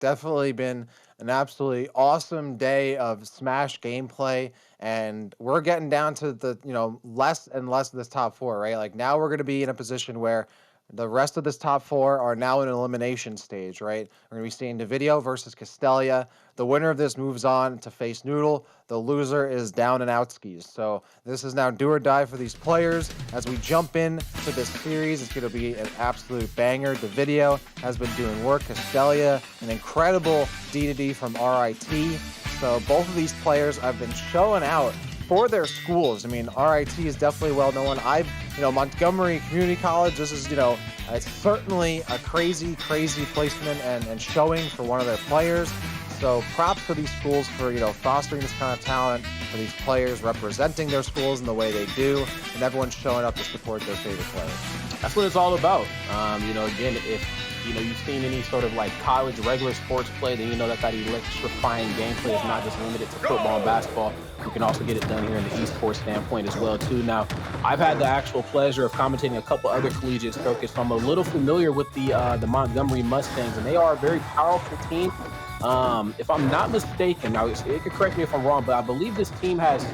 Definitely been an absolutely awesome day of Smash gameplay, and we're getting down to the less and less of this top four, right? Like now we're going to be in a position where the rest of this top four are now in an elimination stage, right? We're going to be seeing Davidio versus Castelia. The winner of this moves on to face Noodle. The loser is down and out skis. So this is now do or die for these players. As we jump in to this series, it's going to be an absolute banger. Davidio has been doing work. Castelia, an incredible D2D from RIT. So both of these players have been showing out for their schools. I mean, RIT is definitely well known. Montgomery Community College, this is, it's certainly a crazy, crazy placement and showing for one of their players. So props for these schools for, fostering this kind of talent, for these players representing their schools in the way they do, and everyone's showing up to support their favorite players. That's what it's all about. Again, if you've seen any sort of like college regular sports play, then you know that electrifying gameplay is not just limited to football and basketball. You can also get it done here in the esports standpoint as well too. Now, I've had the actual pleasure of commentating a couple other collegiate circuits, so I'm a little familiar with the Montgomery Mustangs, and they are a very powerful team. If I'm not mistaken, now it could correct me if I'm wrong, but I believe this team has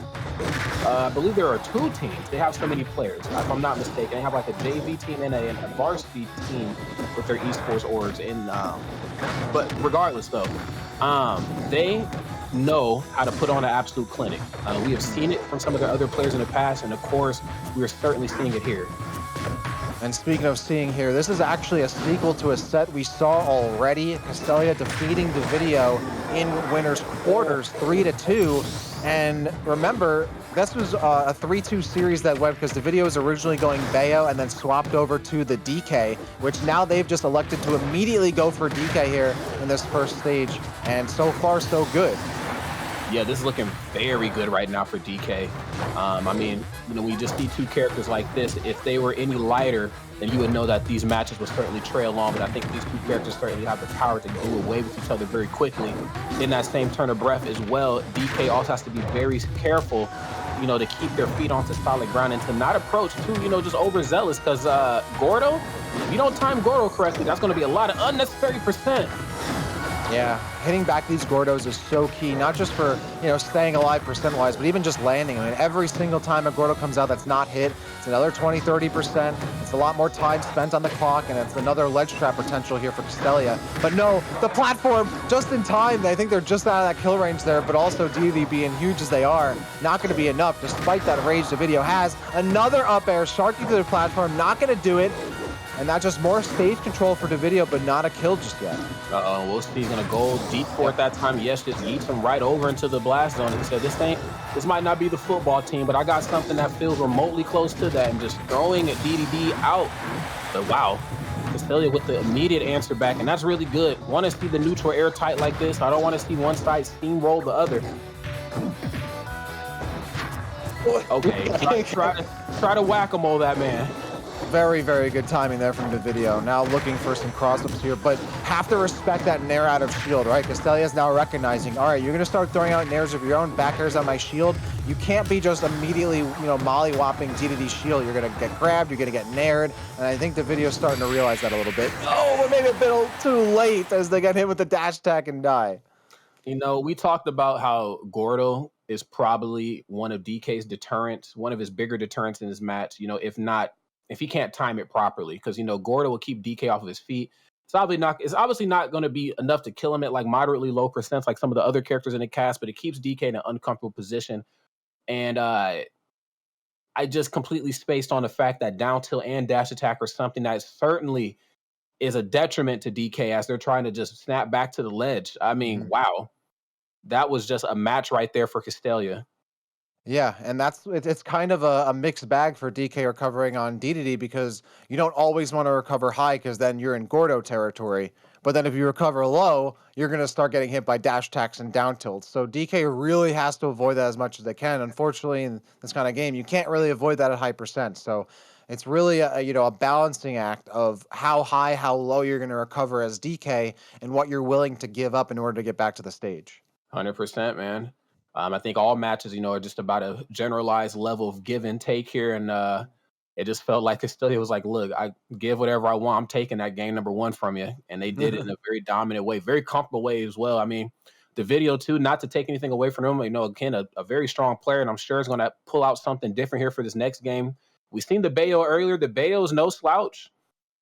I believe there are two teams. They have so many players, if I'm not mistaken. They have like a JV team and a varsity team with their esports orgs. But regardless, though, they know how to put on an absolute clinic. We have seen it from some of the other players in the past, and of course, we are certainly seeing it here. And speaking of seeing here, this is actually a sequel to a set we saw already. Castelia defeating Davidio in winners quarters 3-2. And remember, this was a 3-2 series that went because Davidio was originally going Bayo and then swapped over to the DK, which now they've just elected to immediately go for DK here in this first stage. And so far, so good. Yeah, this is looking very good right now for DK. When you just see two characters like this, if they were any lighter, then you would know that these matches would certainly trail on. But I think these two characters certainly have the power to do away with each other very quickly. In that same turn of breath as well, DK also has to be very careful, to keep their feet onto solid ground and to not approach too, just overzealous. Because Gordo, if you don't time Gordo correctly, that's going to be a lot of unnecessary percent. Yeah, hitting back these Gordos is so key, not just for, staying alive percent-wise, but even just landing. I mean, every single time a Gordo comes out that's not hit, it's another 20, 30%. It's a lot more time spent on the clock, and it's another ledge trap potential here for Castelia. But no, the platform, just in time. I think they're just out of that kill range there, but also DD being huge as they are, not going to be enough, despite that rage the video has. Another up air, sharking to the platform, not going to do it. And that's just more stage control for Davidio, but not a kill just yet. We'll see. He's gonna go deep for it that time. Yes, just eats him right over into the blast zone. He said, this might not be the football team, but I got something that feels remotely close to that, and just throwing a DDD out. But wow, Castelia with the immediate answer back, and that's really good. Want to see the neutral airtight like this. I don't want to see one side steamroll the other. Okay, try to whack-a-mole that man. Very, very good timing there from Davidio. Now looking for some cross-ups here, but have to respect that nair out of shield, right? Castelia is now recognizing, all right, you're going to start throwing out nairs of your own, back airs on my shield. You can't be just immediately, molly-whopping DDD shield. You're going to get grabbed, you're going to get naired, and I think Davidio's starting to realize that a little bit. Oh, but maybe a bit too late as they get hit with the dash attack and die. We talked about how Gordo is probably one of DK's deterrents, one of his bigger deterrents in his match, if he can't time it properly, because Gordo will keep DK off of his feet. It's obviously not going to be enough to kill him at like moderately low percents like some of the other characters in the cast, but it keeps DK in an uncomfortable position. And I just completely spaced on the fact that down tilt and dash attack are something that certainly is a detriment to DK as they're trying to just snap back to the ledge. I mean, wow, that was just a match right there for Castelia. Yeah, and it's kind of a mixed bag for DK recovering on DDD because you don't always want to recover high because then you're in Gordo territory. But then if you recover low, you're going to start getting hit by dash attacks and down tilts. So DK really has to avoid that as much as they can. Unfortunately, in this kind of game, you can't really avoid that at high percent. So it's really a balancing act of how high, how low you're going to recover as DK and what you're willing to give up in order to get back to the stage. 100%, man. I think all matches, are just about a generalized level of give and take here. And it just felt like Castilla was like, "Look, I give whatever I want. I'm taking that game number one from you," and they did it in a very dominant way, very comfortable way as well. I mean, the video too, not to take anything away from him, again, a very strong player, and I'm sure is going to pull out something different here for this next game. We seen the Bayo earlier. The Bayo is no slouch.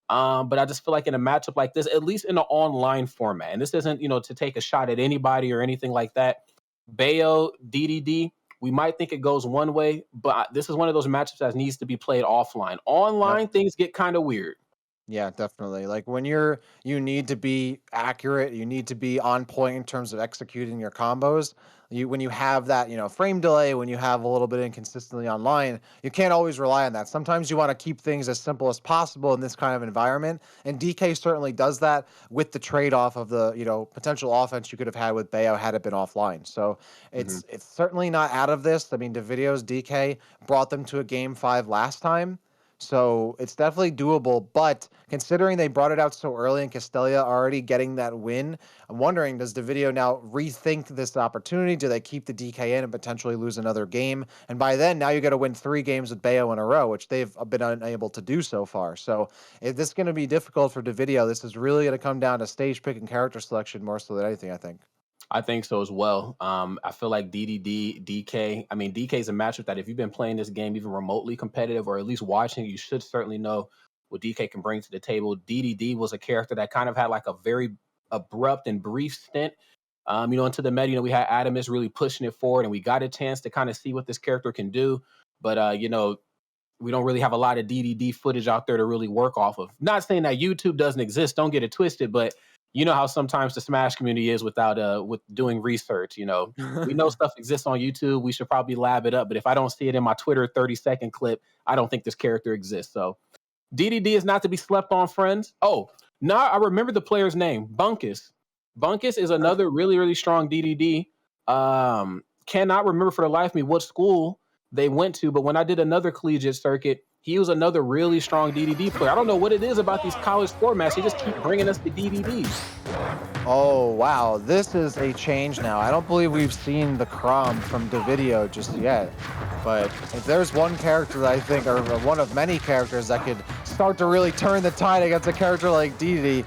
But I just feel like in a matchup like this, at least in the online format, and this isn't, to take a shot at anybody or anything like that. Bayo, DDD, we might think it goes one way, but this is one of those matchups that needs to be played offline. Yep. Online, things get kind of weird. Yeah, definitely. Like when you need to be accurate, you need to be on point in terms of executing your combos. When you have that, frame delay, when you have a little bit inconsistency online, you can't always rely on that. Sometimes you want to keep things as simple as possible in this kind of environment. And DK certainly does that with the trade-off of the, potential offense you could have had with Bayo had it been offline. So Mhm. it's certainly not out of this. I mean, the videos DK brought them to a game 5 last time. So it's definitely doable, but considering they brought it out so early and Castella already getting that win, I'm wondering, does the video now rethink this opportunity? Do they keep the DK in and potentially lose another game? And by then, now you got to win 3 games with Bayo in a row, which they've been unable to do so far. So if this is going to be difficult for the video, this is really going to come down to stage pick and character selection more so than anything, I think. I think so as well. I feel like DDD, DK. I mean, DK is a matchup that if you've been playing this game even remotely competitive or at least watching, you should certainly know what DK can bring to the table. DDD was a character that kind of had like a very abrupt and brief stint. Into the meta, we had Adamus really pushing it forward, and we got a chance to kind of see what this character can do. But we don't really have a lot of DDD footage out there to really work off of. Not saying that YouTube doesn't exist, don't get it twisted, but you know how sometimes the Smash community is without with doing research. We know stuff exists on YouTube. We should probably lab it up, but if I don't see it in my Twitter 30-second clip, I don't think this character exists. So DDD is not to be slept on, friends. Oh, now I remember the player's name, Bunkus. Bunkus is another really, really strong DDD. Cannot remember for the life of me what school they went to, but when I did another collegiate circuit, he was another really strong DDD player. I don't know what it is about these college formats. They just keep bringing us the DDDs. Oh, wow. This is a change now. I don't believe we've seen the Crom from the video just yet. But if there's one character that I think, or one of many characters that could start to really turn the tide against a character like Didi,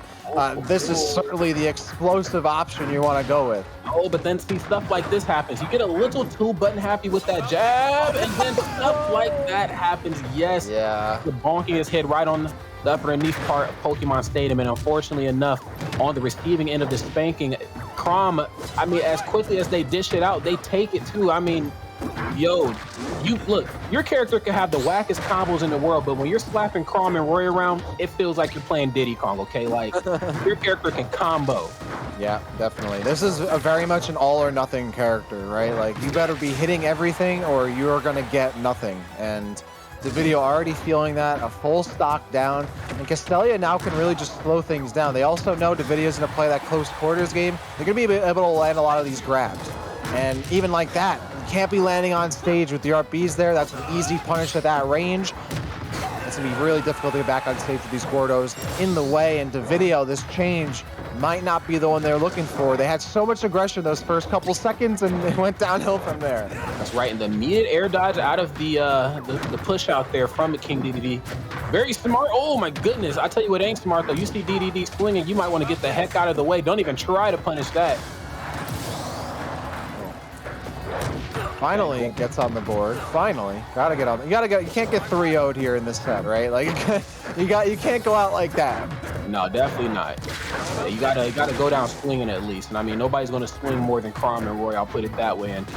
this is certainly the explosive option you want to go with. Oh, but then see, stuff like this happens. You get a little too button happy with that jab, and then stuff like that happens. Yes, Yeah. the bonking his head right on the upper and knee part of Pokemon Stadium, and unfortunately enough, on the receiving end of the spanking, Crom, I mean, as quickly as they dish it out, they take it too. I mean, yo, you look, your character can have the wackest combos in the world, but when you're slapping Crom and Roy around, it feels like you're playing Diddy Kong, okay? Like, your character can combo. Yeah, definitely. This is a very much an all or nothing character, right? Like, you better be hitting everything or you're going to get nothing. And the video already feeling that, a full stock down. And Castelia now can really just slow things down. They also know the video's going to play that close quarters game. They're going to be able to land a lot of these grabs. And even like that, you can't be landing on stage with the RBs there. That's an easy punish at that range. It's going to be really difficult to get back on stage with these Gordos in the way. And the video, this change might not be the one they're looking for. They had so much aggression those first couple seconds, and it went downhill from there. That's right, and the immediate air dodge out of the push out there from the King DDD. Very smart. Oh my goodness. I tell you what ain't smart though. You see DDD swinging, you might want to get the heck out of the way. Don't even try to punish that. Finally gets on the board. Finally. Gotta get on. You can't get 3-0'd here in this set, right? Like you can't go out like that. No, definitely not. You gotta go down swinging at least. And I mean, nobody's gonna swing more than Crom and Roy. I'll put it that way. And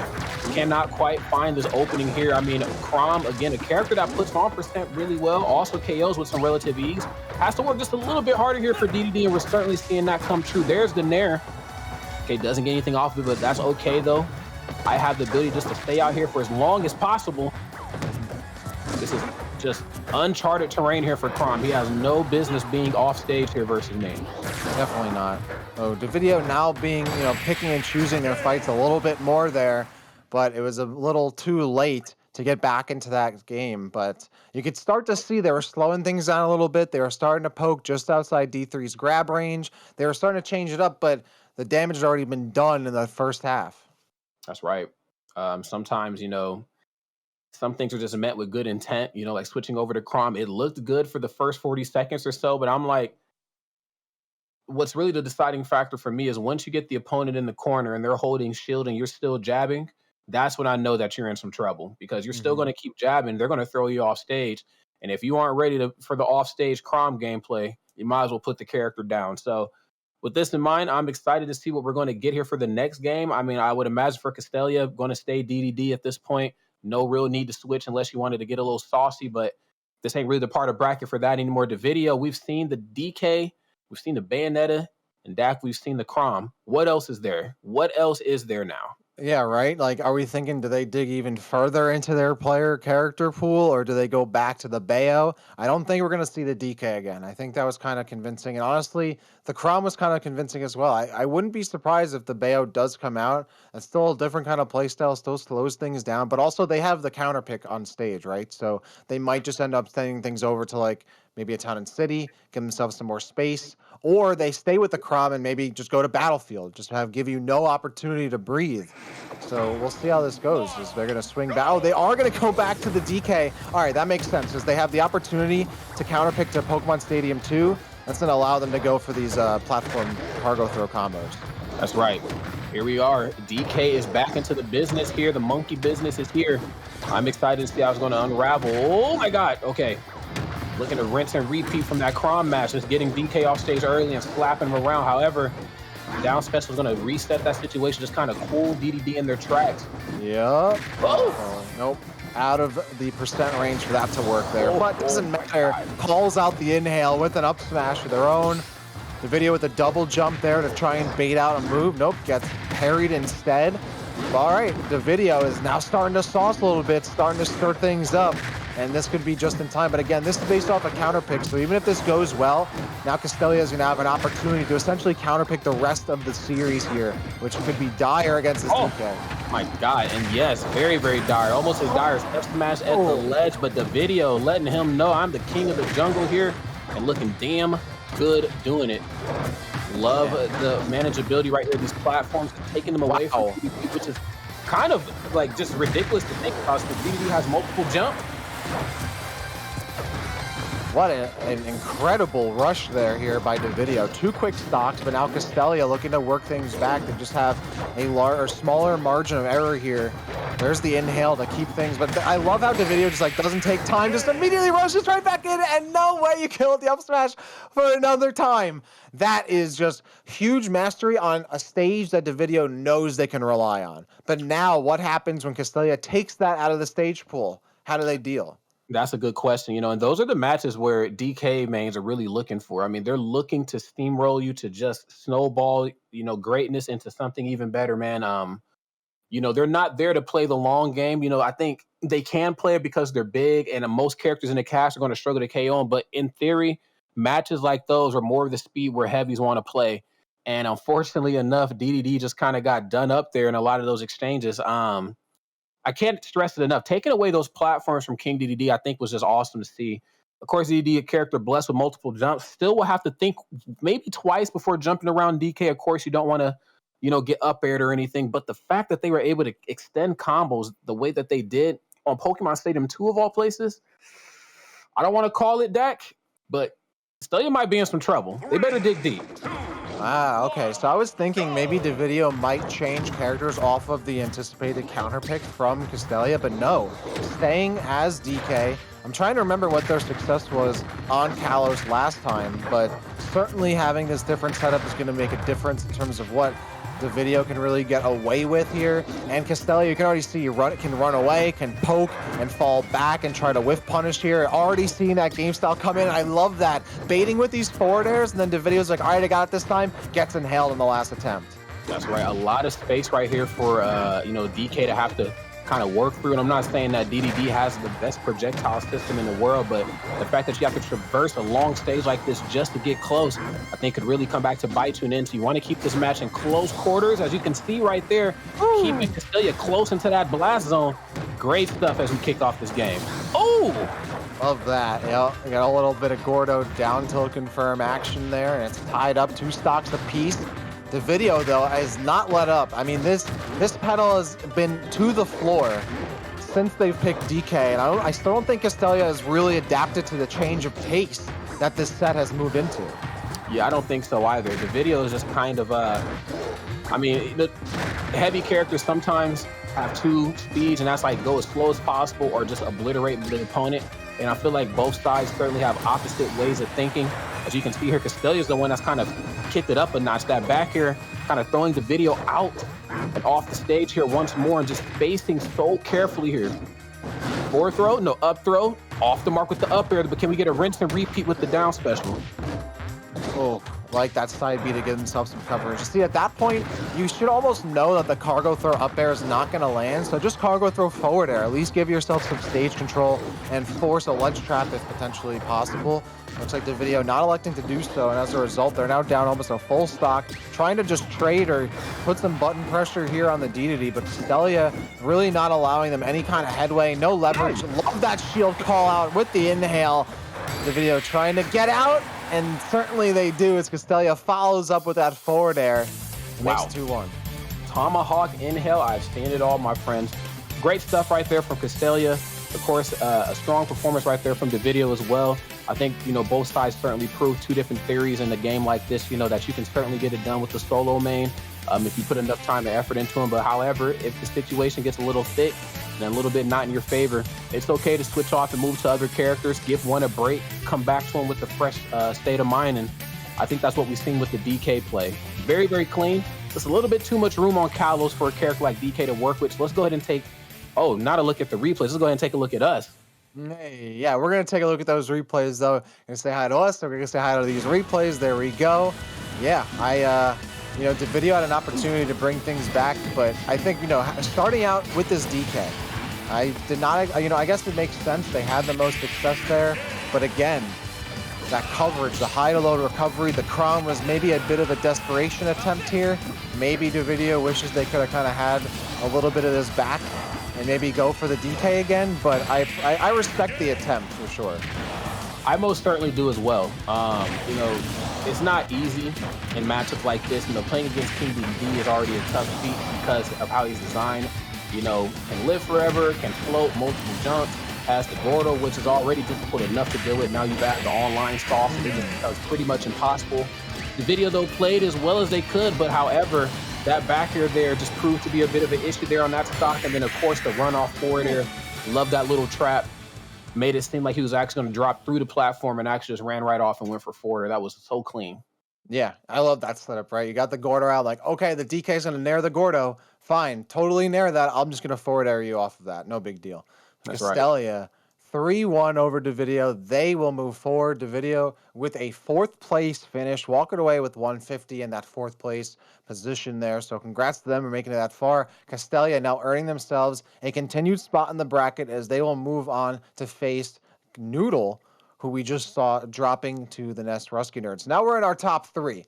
cannot quite find this opening here. I mean, Crom again, a character that puts on percent really well, also KOs with some relative ease. Has to work just a little bit harder here for DDD, and we're certainly seeing that come true. There's the Nair. Okay, doesn't get anything off of it, but that's okay though. I have the ability just to stay out here for as long as possible. This is just uncharted terrain here for Crom. He has no business being off stage here versus me. Definitely not. Oh, the video now being, picking and choosing their fights a little bit more there, but it was a little too late to get back into that game. But you could start to see they were slowing things down a little bit. They were starting to poke just outside D3's grab range. They were starting to change it up, but the damage had already been done in the first half. That's right. Sometimes, Some things are just met with good intent, like switching over to Crom. It looked good for the first 40 seconds or so, but I'm like, what's really the deciding factor for me is once you get the opponent in the corner and they're holding shield and you're still jabbing, that's when I know that you're in some trouble because you're still Hmm. going to keep jabbing. They're going to throw you off stage. And if you aren't ready for the off stage Crom gameplay, you might as well put the character down. So, with this in mind, I'm excited to see what we're going to get here for the next game. I mean, I would imagine for Castelia, going to stay DDD at this point. No real need to switch unless you wanted to get a little saucy, but this ain't really the part of bracket for that anymore. The video, we've seen the DK, we've seen the Bayonetta, and Dak, we've seen the Crom. What else is there? What else is there now? Yeah, right. Like, are we thinking, do they dig even further into their player character pool or do they go back to the Bayo? I don't think we're going to see the DK again. I think that was kind of convincing. And honestly, the Crom was kind of convincing as well. I wouldn't be surprised if the Bayo does come out. It's still a different kind of playstyle, still slows things down, but also they have the counter pick on stage, right? So they might just end up sending things over to like maybe a town and city, give themselves some more space, or they stay with the Crom and maybe just go to Battlefield, just give you no opportunity to breathe. So we'll see how this goes. Is they're going to swing back? Oh, they are going to go back to the DK. All right, that makes sense because they have the opportunity to counterpick to Pokemon Stadium 2. That's going to allow them to go for these platform cargo throw combos. That's right. Here we are. DK is back into the business here. The monkey business is here. I'm excited to see how it's going to unravel. Oh my God. Okay. Looking to rinse and repeat from that Crom match, just getting DK off stage early and slapping him around. However, down special is going to reset that situation, just kind of cool DDD in their tracks. Yep. Oh, nope. Out of the percent range for that to work there. But doesn't matter. Calls out the inhale with an up smash of their own. The video with a double jump there to try and bait out a move. Nope, gets parried instead. All right, the video is now starting to sauce a little bit, starting to stir things up. And this could be just in time. But again, this is based off a counter pick. So even if this goes well, now Castelia is going to have an opportunity to essentially counter pick the rest of the series here, which could be dire against this DK. My God. And yes, very, very dire. Almost as dire as F smash at the ledge. But the video letting him know I'm the king of the jungle here and looking damn good doing it. Love the manageability right here. These platforms taking them away from DDD, which is kind of like just ridiculous to think about. Because DDD has multiple jumps. What an incredible rush here by Davidio. 2 quick stocks, but now Castelia looking to work things back to just have a smaller margin of error here. There's the inhale to keep things, but I love how Davidio just like doesn't take time, just immediately rushes right back in, and no way you killed the up smash for another time. That is just huge mastery on a stage that Davidio knows they can rely on. But now what happens when Castelia takes that out of the stage pool? How do they deal? That's a good question, and those are the matches where DK mains are really looking for. I mean, they're looking to steamroll you to just snowball, greatness into something even better, man. They're not there to play the long game. I think they can play it because they're big, and most characters in the cast are going to struggle to KO them. But in theory, matches like those are more of the speed where heavies want to play. And unfortunately enough, DDD just kind of got done up there in a lot of those exchanges. I can't stress it enough. Taking away those platforms from King DDD, I think, was just awesome to see. Of course, DDD, a character blessed with multiple jumps, still will have to think maybe twice before jumping around DK. Of course, you don't want to, get up aired or anything. But the fact that they were able to extend combos the way that they did on Pokemon Stadium 2 of all places, I don't want to call it Dak, but still you might be in some trouble. They better dig deep. Okay. So I was thinking maybe Davidio might change characters off of the anticipated counter pick from Castelia, but no. Staying as DK. I'm trying to remember what their success was on Kalos last time, but certainly having this different setup is going to make a difference in terms of what Davidio can really get away with here. And Castelia, you can already see can run away, can poke and fall back and try to whiff punish here. Already seeing that game style come in. I love that. Baiting with these forward airs, and then Davidio's like, all right, I got it this time. Gets inhaled in the last attempt. That's right. A lot of space right here for, DK to have to kind of work through. And I'm not saying that DDD has the best projectile system in the world, but the fact that you have to traverse a long stage like this just to get close, I think could really come back to bite you in. So you want to keep this match in close quarters, as you can see right there, keeping Castelia close into that blast zone. Great stuff as we kick off this game. Oh! Love that. Yeah, we got a little bit of Gordo down tilt confirm action there, and it's tied up 2 stocks apiece. The video, though, has not let up. I mean, this pedal has been to the floor since they've picked DK, and I still don't think Castelia has really adapted to the change of pace that this set has moved into. Yeah, I don't think so either. The video is just kind of I mean, the heavy characters sometimes have two speeds, and that's like go as slow as possible or just obliterate the opponent. And I feel like both sides certainly have opposite ways of thinking. As you can see here, Castelia is the one that's kind of kicked it up a notch. That back here, kind of throwing the video out and off the stage here once more, and just spacing so carefully here. Forward throw, no up throw, off the mark with the up air, but can we get a rinse and repeat with the down special? Oh, like that side B to give himself some coverage. See, at that point, you should almost know that the cargo throw up air is not going to land, so just cargo throw forward air. At least give yourself some stage control and force a ledge trap if potentially possible. Looks like the video not electing to do so, and as a result, they're now down almost a full stock, trying to just trade or put some button pressure here on the DDD, but Castelia really not allowing them any kind of headway, no leverage. Love that shield call out with the inhale. The video trying to get out, and certainly they do as Castelia follows up with that forward air. Makes Wow. 2-1. Tomahawk inhale, I've seen it all, my friends. Great stuff right there from Castelia. Of course, a strong performance right there from the video as well. I think, both sides certainly proved two different theories in a game like this, that you can certainly get it done with the solo main if you put enough time and effort into them. But however, if the situation gets a little thick and a little bit not in your favor, it's okay to switch off and move to other characters, give one a break, come back to them with a fresh state of mind. And I think that's what we've seen with the DK play. Very, very clean. Just a little bit too much room on Kalos for a character like DK to work with. So let's go ahead and take, not a look at the replays. Let's go ahead and take a look at us. Hey, yeah, we're going to take a look at those replays, though. Going to say hi to us. We're going to say hi to these replays. There we go. Yeah, the video had an opportunity to bring things back, but I think, starting out with this DK, I did not, I guess it makes sense. They had the most success there, but again, that coverage, the high to low recovery, the crown was maybe a bit of a desperation attempt here. Maybe the video wishes they could have kind of had a little bit of this back and maybe go for the DK again, but I respect the attempt for sure. I most certainly do as well. It's not easy in matchups like this. Playing against King DD is already a tough feat because of how he's designed. Can live forever, can float multiple jumps, has the Gordo, which is already difficult enough to deal with. Now you've added the online sauce, and it just becomes pretty much impossible. The video, though, played as well as they could, but however, that back air there just proved to be a bit of an issue there on that stock. And then, of course, the run off forward air. Love that little trap. Made it seem like he was actually going to drop through the platform and actually just ran right off and went for forward air. That was so clean. Yeah, I love that setup, right? You got the Gordo out, like, okay, the DK's going to nair the Gordo. Fine, totally nair that. I'm just going to forward air you off of that. No big deal. That's right. Castelia, 3-1 over Davidio. They will move forward. Davidio with a 4th place finish, walking away with 150 in that 4th place position there. So congrats to them for making it that far. Castelia now earning themselves a continued spot in the bracket as they will move on to face Noodle, who we just saw dropping to the Nest Rescue Nerds. Now we're in our top 3.